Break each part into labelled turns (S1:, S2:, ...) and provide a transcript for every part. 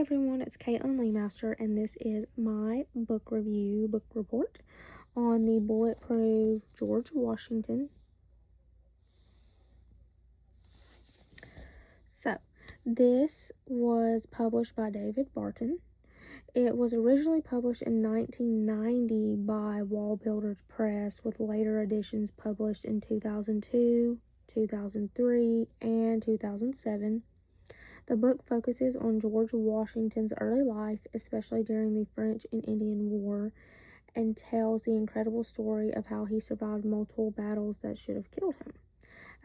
S1: Everyone, it's Caitlin Leemaster, and this is my book report on the Bulletproof George Washington. So, this was published by David Barton. It was originally published in 1990 by Wall Builders Press, with later editions published in 2002, 2003, and 2007. The book focuses on George Washington's early life, especially during the French and Indian War, and tells the incredible story of how he survived multiple battles that should have killed him.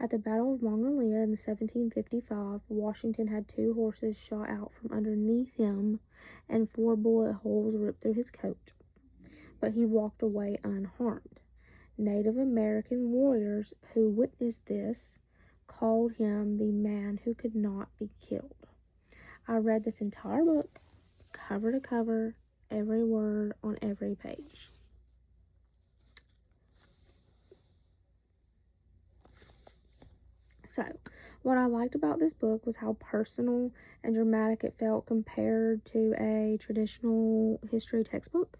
S1: At the Battle of Mongolia in 1755, Washington had 2 horses shot out from underneath him and 4 bullet holes ripped through his coat, but he walked away unharmed. Native American warriors who witnessed this called him the man who could not be killed. I read this entire book, cover to cover, every word on every page. So, what I liked about this book was how personal and dramatic it felt compared to a traditional history textbook.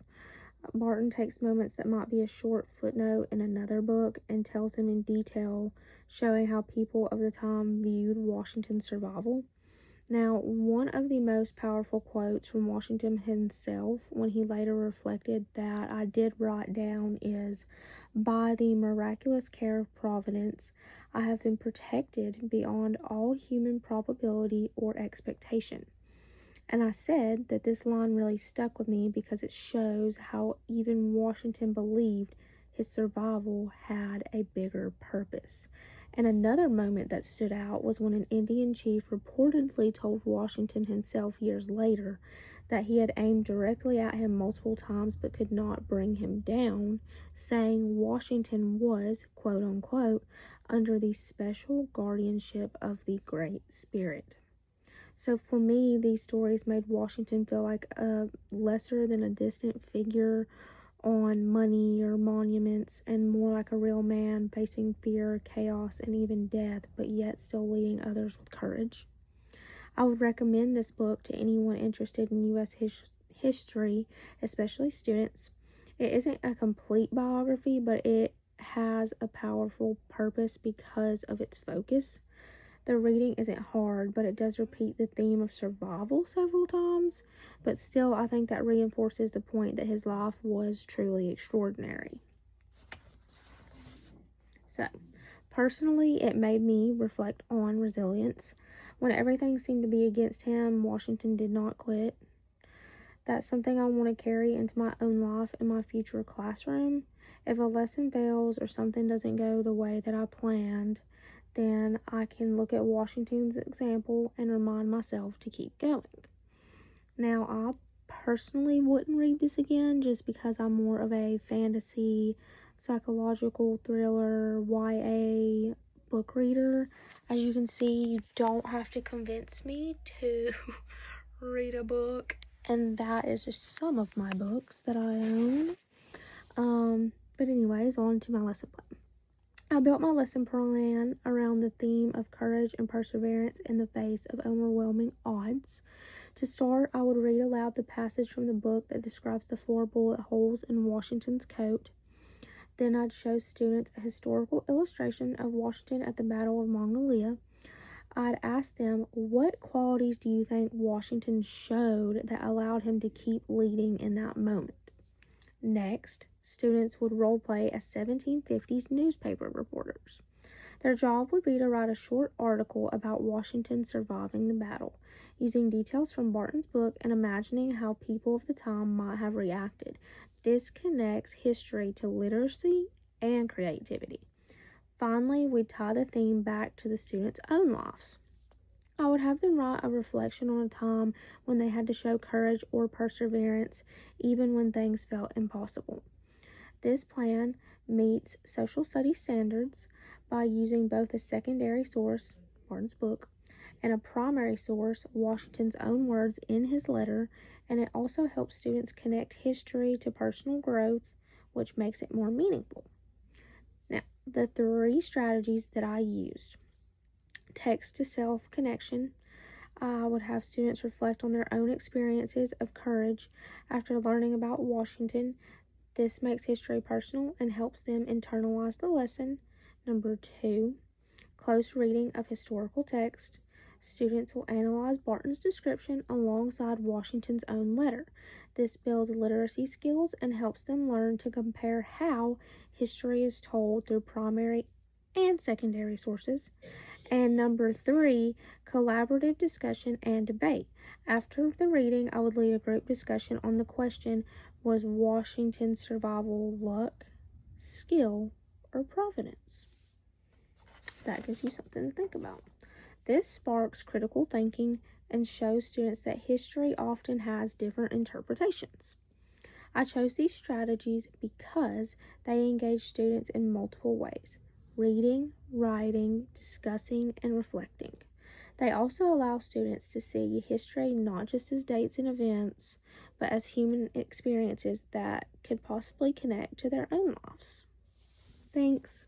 S1: Barton takes moments that might be a short footnote in another book and tells them in detail, showing how people of the time viewed Washington's survival. Now, one of the most powerful quotes from Washington himself, when he later reflected that I did write down, is, "By the miraculous care of Providence, I have been protected beyond all human probability or expectation." And I said that this line really stuck with me because it shows how even Washington believed his survival had a bigger purpose. And another moment that stood out was when an Indian chief reportedly told Washington himself years later that he had aimed directly at him multiple times but could not bring him down, saying Washington was, quote unquote, under the special guardianship of the Great Spirit. So for me, these stories made Washington feel like a lesser than a distant figure on money or monuments, and more like a real man facing fear, chaos, and even death, but yet still leading others with courage. I would recommend this book to anyone interested in U.S. history, especially students. It isn't a complete biography, but it has a powerful purpose because of its focus. The reading isn't hard, but it does repeat the theme of survival several times, but still I think that reinforces the point that his life was truly extraordinary. So, personally, it made me reflect on resilience. When everything seemed to be against him, Washington did not quit. That's something I want to carry into my own life and my future classroom. If a lesson fails or something doesn't go the way that I planned, then I can look at Washington's example and remind myself to keep going. Now, I personally wouldn't read this again just because I'm more of a fantasy, psychological thriller, YA book reader. As you can see, you don't have to convince me to read a book, and that is just some of my books that I own. But anyways, on to my lesson plan. I built my lesson plan around the theme of courage and perseverance in the face of overwhelming odds. To start, I would read aloud the passage from the book that describes the 4 bullet holes in Washington's coat. Then I'd show students a historical illustration of Washington at the Battle of Mongolia. I'd ask them, what qualities do you think Washington showed that allowed him to keep leading in that moment? Next, students would role play as 1750s newspaper reporters. Their job would be to write a short article about Washington surviving the battle, using details from Barton's book and imagining how people of the time might have reacted. This connects history to literacy and creativity. Finally, we'd tie the theme back to the students' own lives. I would have them write a reflection on a time when they had to show courage or perseverance, even when things felt impossible. This plan meets social studies standards by using both a secondary source, Barton's book, and a primary source, Washington's own words in his letter, and it also helps students connect history to personal growth, which makes it more meaningful. Now, the 3 strategies that I used: text to self connection. I would have students reflect on their own experiences of courage after learning about Washington. This makes history personal and helps them internalize the lesson. Number 2, close reading of historical text. Students will analyze Barton's description alongside Washington's own letter. This builds literacy skills and helps them learn to compare how history is told through primary and secondary sources. And number 3, collaborative discussion and debate. After the reading, I would lead a group discussion on the question, was Washington's survival luck, skill, or providence? That gives you something to think about. This sparks critical thinking and shows students that history often has different interpretations. I chose these strategies because they engage students in multiple ways: reading, writing, discussing, and reflecting. They also allow students to see history not just as dates and events, but as human experiences that could possibly connect to their own lives. Thanks.